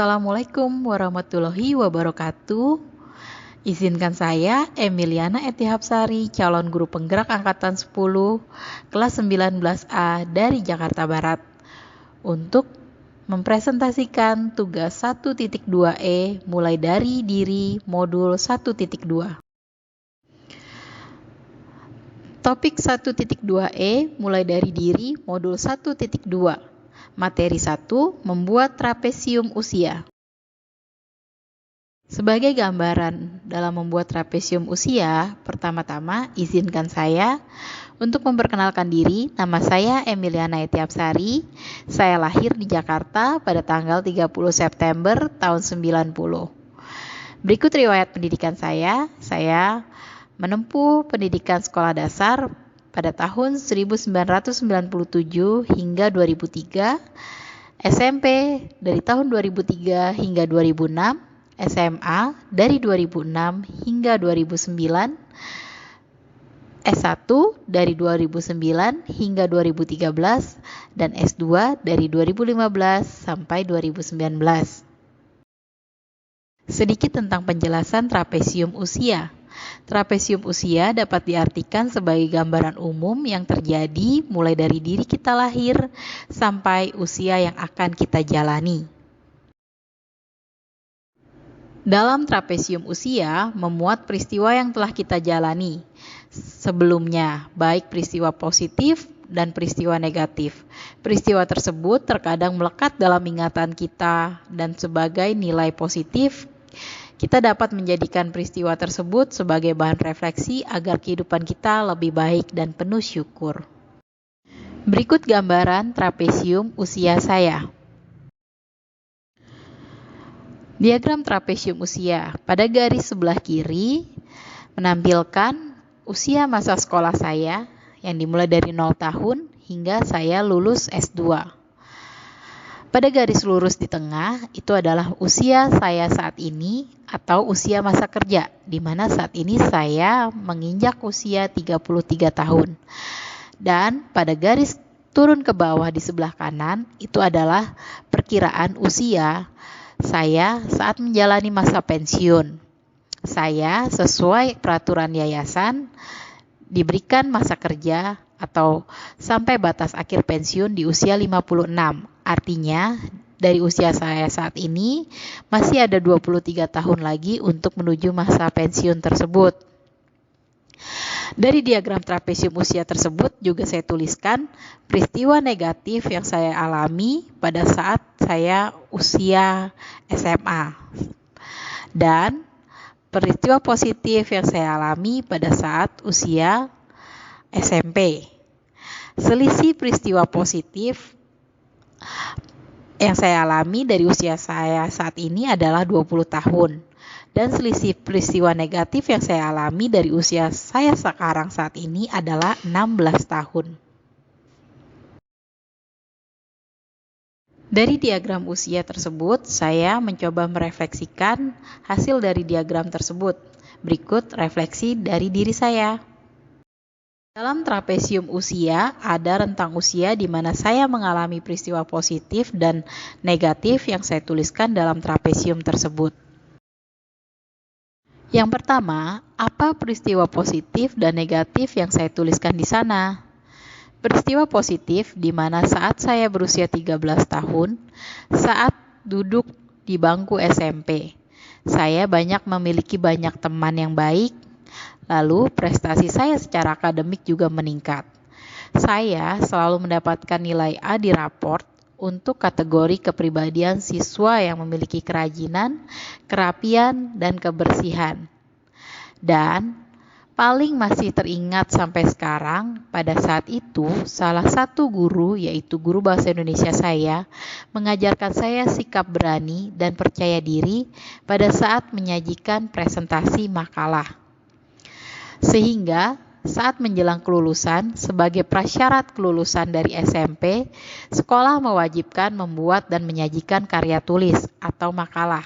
Assalamualaikum warahmatullahi wabarakatuh. Izinkan saya, Emiliana Etihapsari, calon guru penggerak Angkatan 10, kelas 19A dari Jakarta Barat, untuk mempresentasikan tugas 1.2E mulai dari diri modul 1.2. Topik 1.2E mulai dari diri modul 1.2. Materi 1, membuat trapesium usia. Sebagai gambaran dalam membuat trapesium usia, pertama-tama izinkan saya untuk memperkenalkan diri. Nama saya Emiliana Etihapsari. Saya lahir di Jakarta pada tanggal 30 September tahun 90. Berikut riwayat pendidikan saya. Saya menempuh pendidikan sekolah dasar pada tahun 1997 hingga 2003, SMP dari tahun 2003 hingga 2006, SMA dari 2006 hingga 2009, S1 dari 2009 hingga 2013, dan S2 dari 2015 sampai 2019. Sedikit tentang penjelasan trapesium usia. Trapesium usia dapat diartikan sebagai gambaran umum yang terjadi mulai dari diri kita lahir sampai usia yang akan kita jalani. Dalam trapesium usia memuat peristiwa yang telah kita jalani sebelumnya, baik peristiwa positif dan peristiwa negatif. Peristiwa tersebut terkadang melekat dalam ingatan kita dan sebagai nilai positif. Kita dapat menjadikan peristiwa tersebut sebagai bahan refleksi agar kehidupan kita lebih baik dan penuh syukur. Berikut gambaran trapesium usia saya. Diagram trapesium usia. Pada garis sebelah kiri menampilkan usia masa sekolah saya yang dimulai dari 0 tahun hingga saya lulus S2. Pada garis lurus di tengah, itu adalah usia saya saat ini atau usia masa kerja, di mana saat ini saya menginjak usia 33 tahun. Dan pada garis turun ke bawah di sebelah kanan, itu adalah perkiraan usia saya saat menjalani masa pensiun. Saya sesuai peraturan yayasan diberikan masa kerja atau sampai batas akhir pensiun di usia 56. Artinya, dari usia saya saat ini masih ada 23 tahun lagi untuk menuju masa pensiun tersebut. Dari diagram trapesium usia tersebut juga saya tuliskan peristiwa negatif yang saya alami pada saat saya usia SMA. Dan peristiwa positif yang saya alami pada saat usia SMP. Selisih peristiwa positif yang saya alami dari usia saya saat ini adalah 20 tahun. Dan selisih peristiwa negatif yang saya alami dari usia saya sekarang saat ini adalah 16 tahun. Dari diagram usia tersebut, saya mencoba merefleksikan hasil dari diagram tersebut. Berikut refleksi dari diri saya. Dalam trapesium usia, ada rentang usia di mana saya mengalami peristiwa positif dan negatif yang saya tuliskan dalam trapesium tersebut. Yang pertama, apa peristiwa positif dan negatif yang saya tuliskan di sana? Peristiwa positif di mana saat saya berusia 13 tahun, saat duduk di bangku SMP, saya memiliki banyak teman yang baik. Lalu prestasi saya secara akademik juga meningkat. Saya selalu mendapatkan nilai A di raport untuk kategori kepribadian siswa yang memiliki kerajinan, kerapian, dan kebersihan. Dan paling masih teringat sampai sekarang, pada saat itu salah satu guru, yaitu guru bahasa Indonesia saya, mengajarkan saya sikap berani dan percaya diri pada saat menyajikan presentasi makalah. Sehingga saat menjelang kelulusan, sebagai prasyarat kelulusan dari SMP, sekolah mewajibkan membuat dan menyajikan karya tulis atau makalah.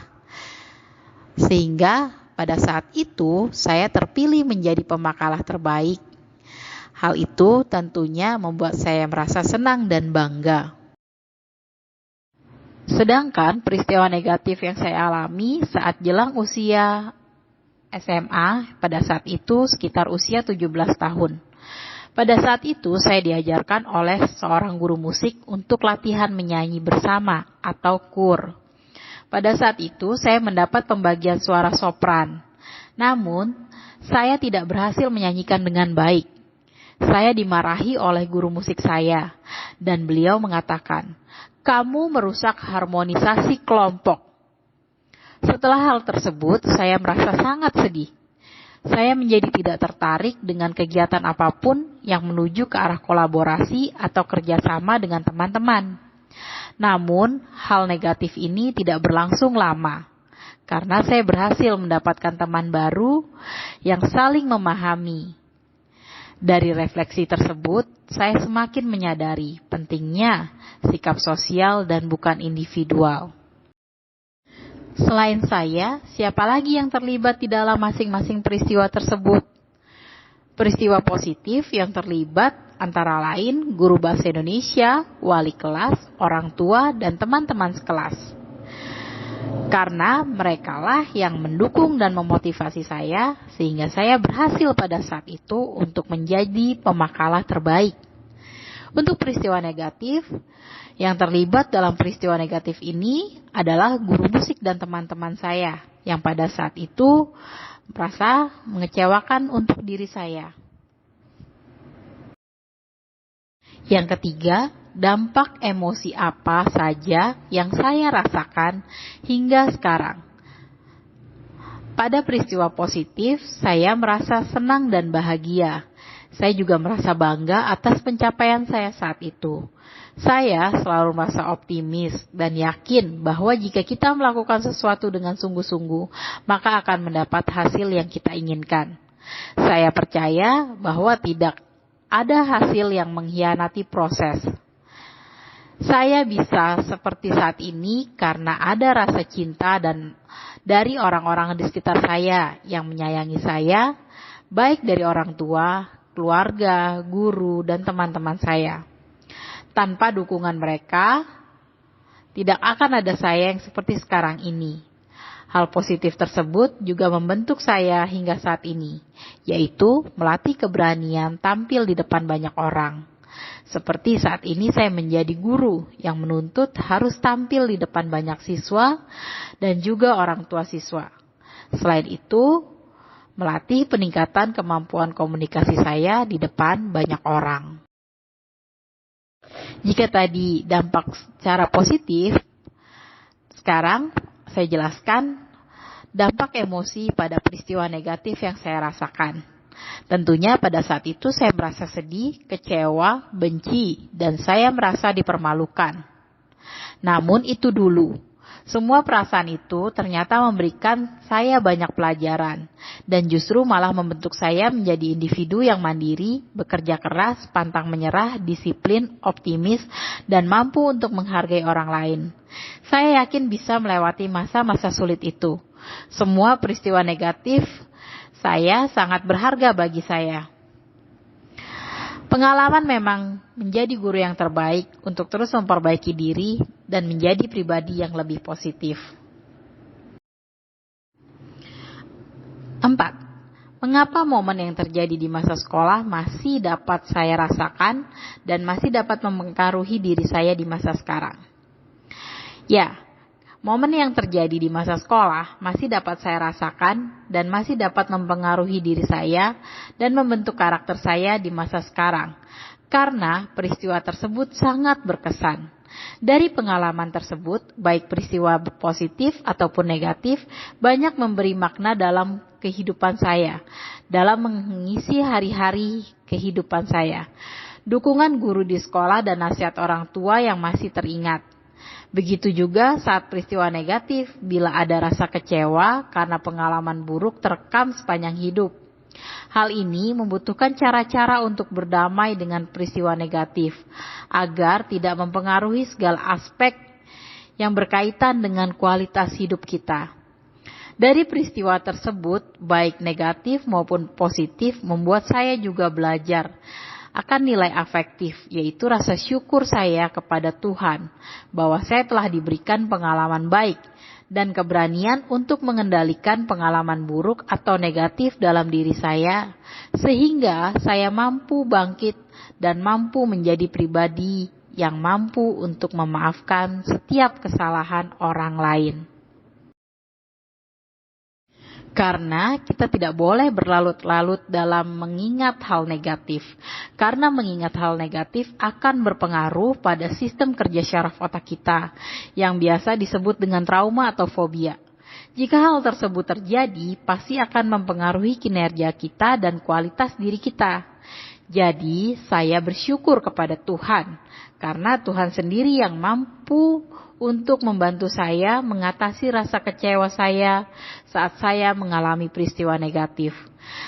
Sehingga pada saat itu saya terpilih menjadi pemakalah terbaik. Hal itu tentunya membuat saya merasa senang dan bangga. Sedangkan peristiwa negatif yang saya alami saat jelang usia SMA, pada saat itu sekitar usia 17 tahun. Pada saat itu saya diajarkan oleh seorang guru musik untuk latihan menyanyi bersama atau kur. Pada saat itu saya mendapat pembagian suara sopran. Namun, saya tidak berhasil menyanyikan dengan baik. Saya dimarahi oleh guru musik saya dan beliau mengatakan, "Kamu merusak harmonisasi kelompok." Setelah hal tersebut, saya merasa sangat sedih. Saya menjadi tidak tertarik dengan kegiatan apapun yang menuju ke arah kolaborasi atau kerjasama dengan teman-teman. Namun, hal negatif ini tidak berlangsung lama, karena saya berhasil mendapatkan teman baru yang saling memahami. Dari refleksi tersebut, saya semakin menyadari pentingnya sikap sosial dan bukan individual. Selain saya, siapa lagi yang terlibat di dalam masing-masing peristiwa tersebut? Peristiwa positif yang terlibat antara lain guru bahasa Indonesia, wali kelas, orang tua, dan teman-teman sekelas. Karena merekalah yang mendukung dan memotivasi saya, sehingga saya berhasil pada saat itu untuk menjadi pemakalah terbaik. Untuk peristiwa negatif, yang terlibat dalam peristiwa negatif ini adalah guru musik dan teman-teman saya, yang pada saat itu merasa mengecewakan untuk diri saya. Yang ketiga, dampak emosi apa saja yang saya rasakan hingga sekarang. Pada peristiwa positif, saya merasa senang dan bahagia. Saya juga merasa bangga atas pencapaian saya saat itu. Saya selalu merasa optimis dan yakin bahwa jika kita melakukan sesuatu dengan sungguh-sungguh, maka akan mendapat hasil yang kita inginkan. Saya percaya bahwa tidak ada hasil yang mengkhianati proses. Saya bisa seperti saat ini karena ada rasa cinta dan dari orang-orang di sekitar saya yang menyayangi saya, baik dari orang tua, keluarga, guru, dan teman-teman saya. Tanpa dukungan mereka, tidak akan ada saya yang seperti sekarang ini. Hal positif tersebut juga membentuk saya hingga saat ini, yaitu melatih keberanian tampil di depan banyak orang. Seperti saat ini saya menjadi guru yang menuntut harus tampil di depan banyak siswa dan juga orang tua siswa. Selain itu, melatih peningkatan kemampuan komunikasi saya di depan banyak orang. Jika tadi dampak secara positif, sekarang saya jelaskan dampak emosi pada peristiwa negatif yang saya rasakan. Tentunya pada saat itu saya merasa sedih, kecewa, benci, dan saya merasa dipermalukan. Namun itu dulu. Semua perasaan itu ternyata memberikan saya banyak pelajaran dan justru malah membentuk saya menjadi individu yang mandiri, bekerja keras, pantang menyerah, disiplin, optimis, dan mampu untuk menghargai orang lain. Saya yakin bisa melewati masa-masa sulit itu. Semua peristiwa negatif saya sangat berharga bagi saya. Pengalaman memang menjadi guru yang terbaik untuk terus memperbaiki diri dan menjadi pribadi yang lebih positif. 4. Mengapa momen yang terjadi di masa sekolah masih dapat saya rasakan dan masih dapat mempengaruhi diri saya di masa sekarang? Ya, momen yang terjadi di masa sekolah masih dapat saya rasakan dan masih dapat mempengaruhi diri saya dan membentuk karakter saya di masa sekarang. Karena peristiwa tersebut sangat berkesan. Dari pengalaman tersebut, baik peristiwa positif ataupun negatif, banyak memberi makna dalam kehidupan saya, dalam mengisi hari-hari kehidupan saya. Dukungan guru di sekolah dan nasihat orang tua yang masih teringat. Begitu juga saat peristiwa negatif, bila ada rasa kecewa karena pengalaman buruk terekam sepanjang hidup. Hal ini membutuhkan cara-cara untuk berdamai dengan peristiwa negatif, agar tidak mempengaruhi segala aspek yang berkaitan dengan kualitas hidup kita. Dari peristiwa tersebut, baik negatif maupun positif, membuat saya juga belajar akan nilai afektif, yaitu rasa syukur saya kepada Tuhan bahwa saya telah diberikan pengalaman baik dan keberanian untuk mengendalikan pengalaman buruk atau negatif dalam diri saya, sehingga saya mampu bangkit dan mampu menjadi pribadi yang mampu untuk memaafkan setiap kesalahan orang lain. Karena kita tidak boleh berlarut-larut dalam mengingat hal negatif. Karena mengingat hal negatif akan berpengaruh pada sistem kerja syaraf otak kita, yang biasa disebut dengan trauma atau fobia. Jika hal tersebut terjadi, pasti akan mempengaruhi kinerja kita dan kualitas diri kita. Jadi, saya bersyukur kepada Tuhan, karena Tuhan sendiri yang mampu untuk membantu saya mengatasi rasa kecewa saya saat saya mengalami peristiwa negatif.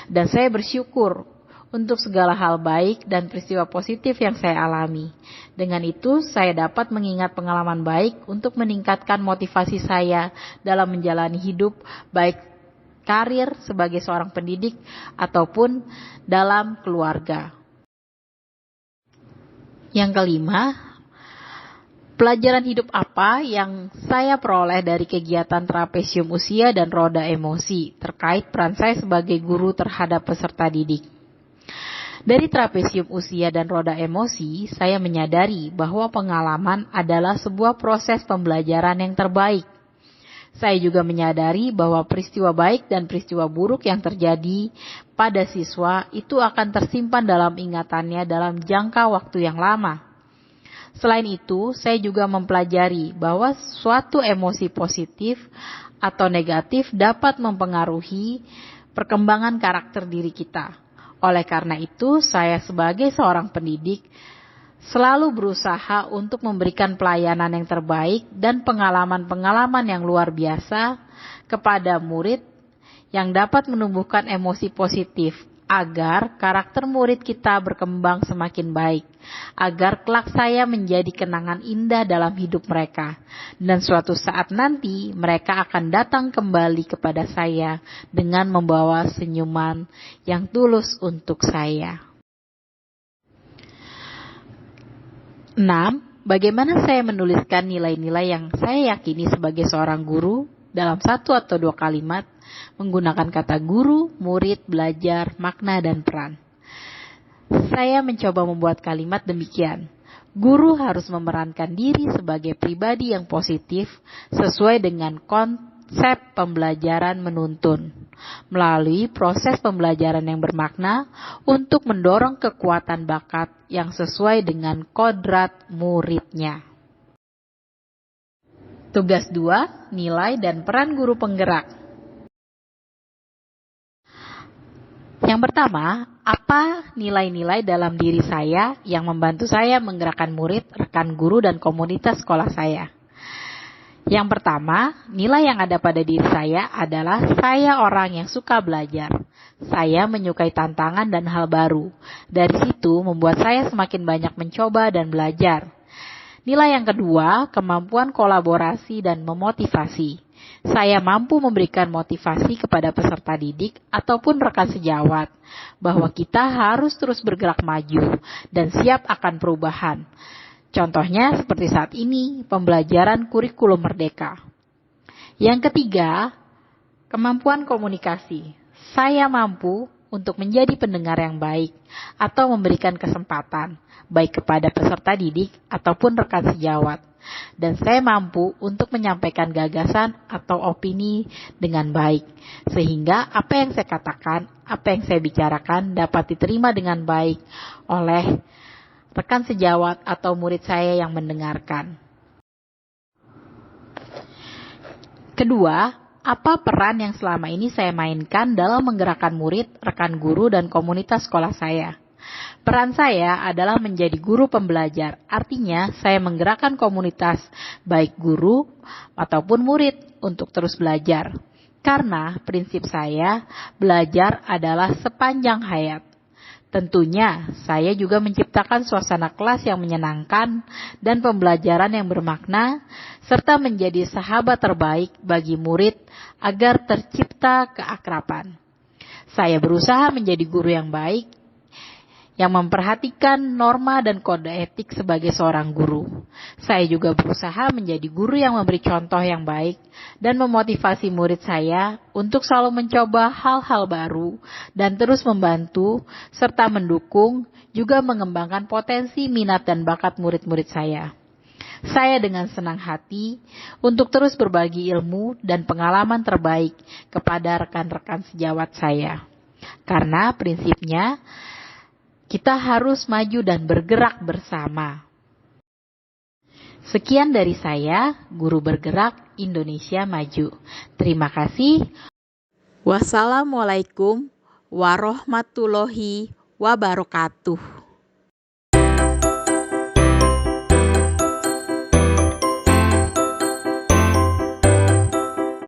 Dan saya bersyukur untuk segala hal baik dan peristiwa positif yang saya alami. Dengan itu, saya dapat mengingat pengalaman baik untuk meningkatkan motivasi saya dalam menjalani hidup, baik karir sebagai seorang pendidik ataupun dalam keluarga. Yang kelima, pelajaran hidup apa yang saya peroleh dari kegiatan trapesium usia dan roda emosi terkait peran saya sebagai guru terhadap peserta didik? Dari trapesium usia dan roda emosi, saya menyadari bahwa pengalaman adalah sebuah proses pembelajaran yang terbaik. Saya juga menyadari bahwa peristiwa baik dan peristiwa buruk yang terjadi pada siswa itu akan tersimpan dalam ingatannya dalam jangka waktu yang lama. Selain itu, saya juga mempelajari bahwa suatu emosi positif atau negatif dapat mempengaruhi perkembangan karakter diri kita. Oleh karena itu, saya sebagai seorang pendidik selalu berusaha untuk memberikan pelayanan yang terbaik dan pengalaman-pengalaman yang luar biasa kepada murid yang dapat menumbuhkan emosi positif, agar karakter murid kita berkembang semakin baik, agar kelak saya menjadi kenangan indah dalam hidup mereka, dan suatu saat nanti mereka akan datang kembali kepada saya dengan membawa senyuman yang tulus untuk saya. 6. Bagaimana saya menuliskan nilai-nilai yang saya yakini sebagai seorang guru dalam 1 atau 2 kalimat menggunakan kata guru, murid, belajar, makna, dan peran. Saya mencoba membuat kalimat demikian. Guru harus memerankan diri sebagai pribadi yang positif sesuai dengan konsep pembelajaran menuntun, melalui proses pembelajaran yang bermakna untuk mendorong kekuatan bakat yang sesuai dengan kodrat muridnya. Tugas 2, nilai dan peran guru penggerak. Yang pertama, apa nilai-nilai dalam diri saya yang membantu saya menggerakkan murid, rekan guru, dan komunitas sekolah saya? Yang pertama, nilai yang ada pada diri saya adalah saya orang yang suka belajar. Saya menyukai tantangan dan hal baru. Dari situ membuat saya semakin banyak mencoba dan belajar. Nilai yang kedua, kemampuan kolaborasi dan memotivasi. Saya mampu memberikan motivasi kepada peserta didik ataupun rekan sejawat bahwa kita harus terus bergerak maju dan siap akan perubahan. Contohnya seperti saat ini, pembelajaran kurikulum merdeka. Yang ketiga, kemampuan komunikasi. Saya mampu untuk menjadi pendengar yang baik atau memberikan kesempatan baik kepada peserta didik ataupun rekan sejawat. Dan saya mampu untuk menyampaikan gagasan atau opini dengan baik, sehingga apa yang saya katakan, apa yang saya bicarakan dapat diterima dengan baik oleh rekan sejawat atau murid saya yang mendengarkan. Kedua, apa peran yang selama ini saya mainkan dalam menggerakkan murid, rekan guru, dan komunitas sekolah saya? Peran saya adalah menjadi guru pembelajar, artinya saya menggerakkan komunitas, baik guru ataupun murid, untuk terus belajar. Karena prinsip saya, belajar adalah sepanjang hayat. Tentunya, saya juga menciptakan suasana kelas yang menyenangkan dan pembelajaran yang bermakna, serta menjadi sahabat terbaik bagi murid agar tercipta keakraban. Saya berusaha menjadi guru yang baik, yang memperhatikan norma dan kode etik sebagai seorang guru. Saya juga berusaha menjadi guru yang memberi contoh yang baik dan memotivasi murid saya untuk selalu mencoba hal-hal baru dan terus membantu serta mendukung juga mengembangkan potensi minat dan bakat murid-murid saya. Saya dengan senang hati untuk terus berbagi ilmu dan pengalaman terbaik kepada rekan-rekan sejawat saya. Karena prinsipnya kita harus maju dan bergerak bersama. Sekian dari saya, Guru Bergerak Indonesia Maju. Terima kasih. Wassalamualaikum warahmatullahi wabarakatuh.